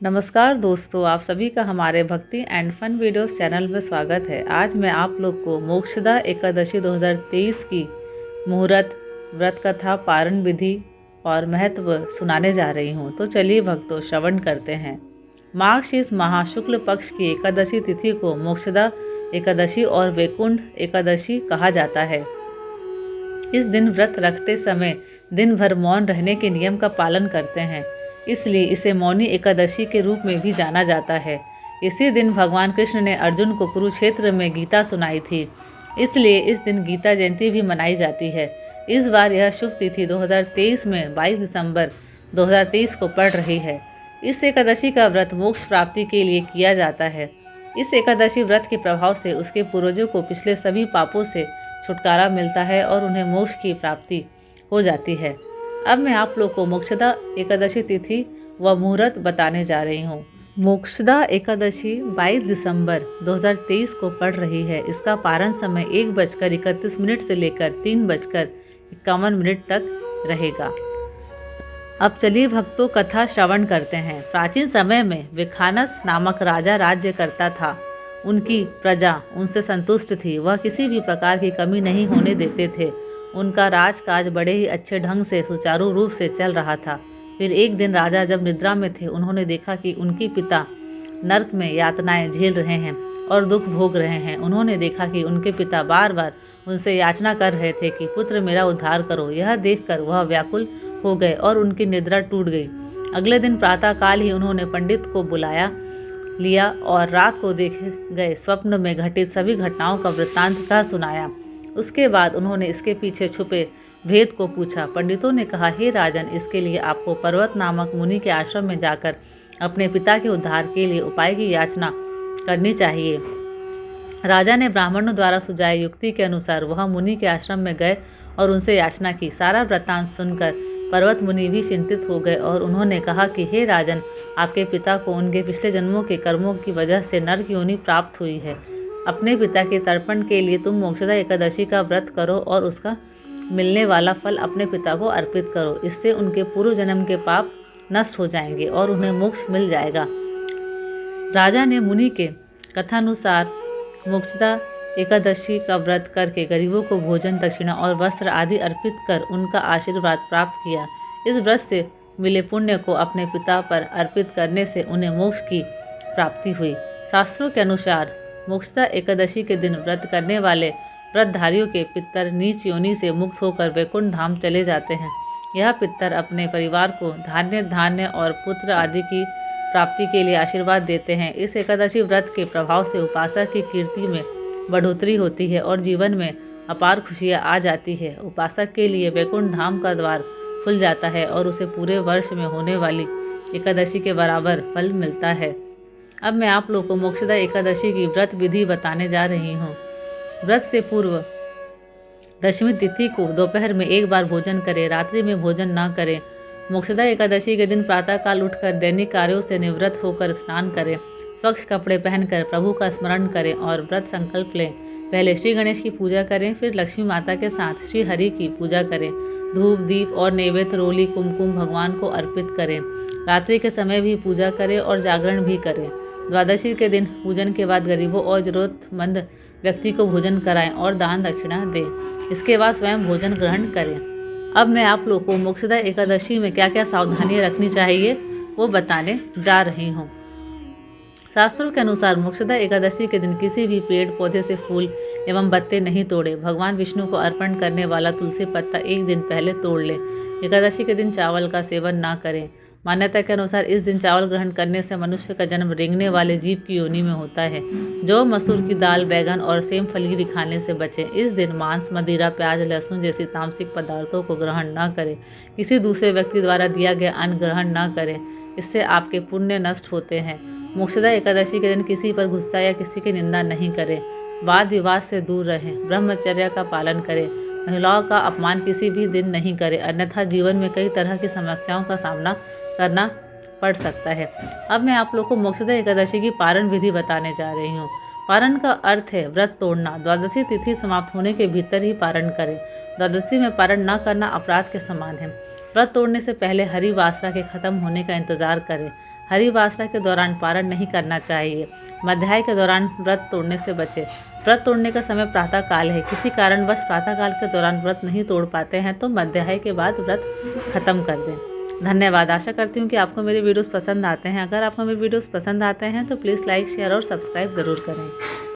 नमस्कार दोस्तों, आप सभी का हमारे भक्ति एंड फन वीडियोस चैनल में स्वागत है। आज मैं आप लोग को मोक्षदा एकादशी 2023 की मुहूर्त, व्रत कथा, पारण विधि और महत्व सुनाने जा रही हूँ। तो चलिए भक्तों, श्रवण करते हैं। माघ शीर्ष माह शुक्ल पक्ष की एकादशी तिथि को मोक्षदा एकादशी और वैकुंठ एकादशी कहा जाता है। इस दिन व्रत रखते समय दिन भर मौन रहने के नियम का पालन करते हैं, इसलिए इसे मौनी एकादशी के रूप में भी जाना जाता है। इसी दिन भगवान कृष्ण ने अर्जुन को कुरुक्षेत्र में गीता सुनाई थी, इसलिए इस दिन गीता जयंती भी मनाई जाती है। इस बार यह शुभ तिथि 2023 में 22 दिसंबर 2023 को पड़ रही है। इस एकादशी का व्रत मोक्ष प्राप्ति के लिए किया जाता है। इस एकादशी व्रत के प्रभाव से उसके पूर्वजों को पिछले सभी पापों से छुटकारा मिलता है और उन्हें मोक्ष की प्राप्ति हो जाती है। अब मैं आप लोग को मोक्षदा एकादशी तिथि व मुहूर्त बताने जा रही हूँ। मोक्षदा एकादशी 22 दिसंबर 2023 को पड़ रही है। इसका पारण समय 1:31 से लेकर 3:51 तक रहेगा। अब चलिए भक्तों, कथा श्रवण करते हैं। प्राचीन समय में विखानस नामक राजा राज्य करता था। उनकी प्रजा उनसे संतुष्ट थी, वह किसी भी प्रकार की कमी नहीं होने देते थे। उनका राजकाज बड़े ही अच्छे ढंग से सुचारू रूप से चल रहा था। फिर एक दिन राजा जब निद्रा में थे, उन्होंने देखा कि उनके पिता नरक में यातनाएं झेल रहे हैं और दुख भोग रहे हैं। उन्होंने देखा कि उनके पिता बार बार उनसे याचना कर रहे थे कि पुत्र मेरा उद्धार करो। यह देखकर वह व्याकुल हो गए और उनकी निद्रा टूट गई। अगले दिन प्रातःकाल ही उन्होंने पंडित को बुलाया लिया और रात को देखे गए स्वप्न में घटित सभी घटनाओं का वृत्तांत कह सुनाया। उसके बाद उन्होंने इसके पीछे छुपे भेद को पूछा। पंडितों ने कहा, हे राजन, इसके लिए आपको पर्वत नामक मुनि के आश्रम में जाकर अपने पिता के उद्धार के लिए उपाय की याचना करनी चाहिए। राजा ने ब्राह्मणों द्वारा सुझाए युक्ति के अनुसार वह मुनि के आश्रम में गए और उनसे याचना की। सारा वृत्तांत सुनकर पर्वत मुनि भी चिंतित हो गए और उन्होंने कहा कि हे राजन, आपके पिता को उनके पिछले जन्मों के कर्मों की वजह से नरक योनि प्राप्त हुई है। अपने पिता के तर्पण के लिए तुम मोक्षदा एकादशी का व्रत करो और उसका मिलने वाला फल अपने पिता को अर्पित करो। इससे उनके पूर्व जन्म के पाप नष्ट हो जाएंगे और उन्हें मोक्ष मिल जाएगा। राजा ने मुनि के कथानुसार मोक्षदा एकादशी का व्रत करके गरीबों को भोजन, दक्षिणा और वस्त्र आदि अर्पित कर उनका आशीर्वाद प्राप्त किया। इस व्रत से मिले पुण्य को अपने पिता पर अर्पित करने से उन्हें मोक्ष की प्राप्ति हुई। शास्त्रों के अनुसार मोक्षदा एकादशी के दिन व्रत करने वाले व्रतधारियों के पितर नीच योनि से मुक्त होकर वैकुंठ धाम चले जाते हैं। यह पितर अपने परिवार को धान्य और पुत्र आदि की प्राप्ति के लिए आशीर्वाद देते हैं। इस एकादशी व्रत के प्रभाव से उपासक की कीर्ति में बढ़ोतरी होती है और जीवन में अपार खुशियाँ आ जाती है। उपासक के लिए वैकुंठ धाम का द्वार खुल जाता है और उसे पूरे वर्ष में होने वाली एकादशी के बराबर फल मिलता है। अब मैं आप लोग को मोक्षदा एकादशी की व्रत विधि बताने जा रही हूँ। व्रत से पूर्व दशमी तिथि को दोपहर में एक बार भोजन करें, रात्रि में भोजन न करें। मोक्षदा एकादशी के दिन प्रातःकाल उठकर दैनिक कार्यों से निवृत्त होकर स्नान करें, स्वच्छ कपड़े पहनकर प्रभु का स्मरण करें और व्रत संकल्प लें। पहले श्री गणेश की पूजा करें, फिर लक्ष्मी माता के साथ श्री हरि की पूजा करें। धूप, दीप और नैवेद्य, रोली, कुमकुम भगवान को अर्पित करें। रात्रि के समय भी पूजा करें और जागरण भी करें। द्वादशी के दिन पूजन के बाद गरीबों और जरूरतमंद व्यक्ति को भोजन कराएं और दान दक्षिणा दें। इसके बाद स्वयं भोजन ग्रहण करें। अब मैं आप लोग को मोक्षदा एकादशी में क्या क्या सावधानियां रखनी चाहिए वो बताने जा रही हूँ। शास्त्रों के अनुसार मोक्षदा एकादशी के दिन किसी भी पेड़ पौधे से फूल एवं पत्ते नहीं तोड़े। भगवान विष्णु को अर्पण करने वाला तुलसी पत्ता एक दिन पहले तोड़ लें। एकादशी के दिन चावल का सेवन ना करें। मान्यता के अनुसार इस दिन चावल ग्रहण करने से मनुष्य का जन्म रेंगने वाले जीव की योनि में होता है। जौ, मसूर की दाल, बैगन और सेम फली भी खाने से बचें। इस दिन मांस, मदिरा, प्याज, लहसुन जैसी तामसिक पदार्थों को ग्रहण न करें। किसी दूसरे व्यक्ति द्वारा दिया गया अन्न ग्रहण न करें, इससे आपके पुण्य नष्ट होते हैं। मोक्षदा एकादशी के दिन किसी पर गुस्सा या किसी की निंदा नहीं करें। वाद विवाद से दूर रहें। ब्रह्मचर्य का पालन करें। महिलाओं का अपमान किसी भी दिन नहीं करें, अन्यथा जीवन में कई तरह की समस्याओं का सामना करना पड़ सकता है। अब मैं आप लोग को मोक्षदा एकादशी की पारण विधि बताने जा रही हूँ। पारण का अर्थ है व्रत तोड़ना। द्वादशी तिथि समाप्त होने के भीतर ही पारण करें। द्वादशी में पारण न करना अपराध के समान है। व्रत तोड़ने से पहले हरि वासना के खत्म होने का इंतजार करें। हरिवासरा के दौरान पारण नहीं करना चाहिए। मध्याह्न के दौरान व्रत तोड़ने से बचें। व्रत तोड़ने का समय प्रातः काल है। किसी कारणवश प्रातः काल के दौरान व्रत नहीं तोड़ पाते हैं तो मध्याह्न के बाद व्रत खत्म कर दें। धन्यवाद। आशा करती हूँ कि आपको मेरे वीडियोस पसंद आते हैं। अगर आपको मेरे वीडियोस पसंद आते हैं तो प्लीज़ लाइक, शेयर और सब्सक्राइब ज़रूर करें।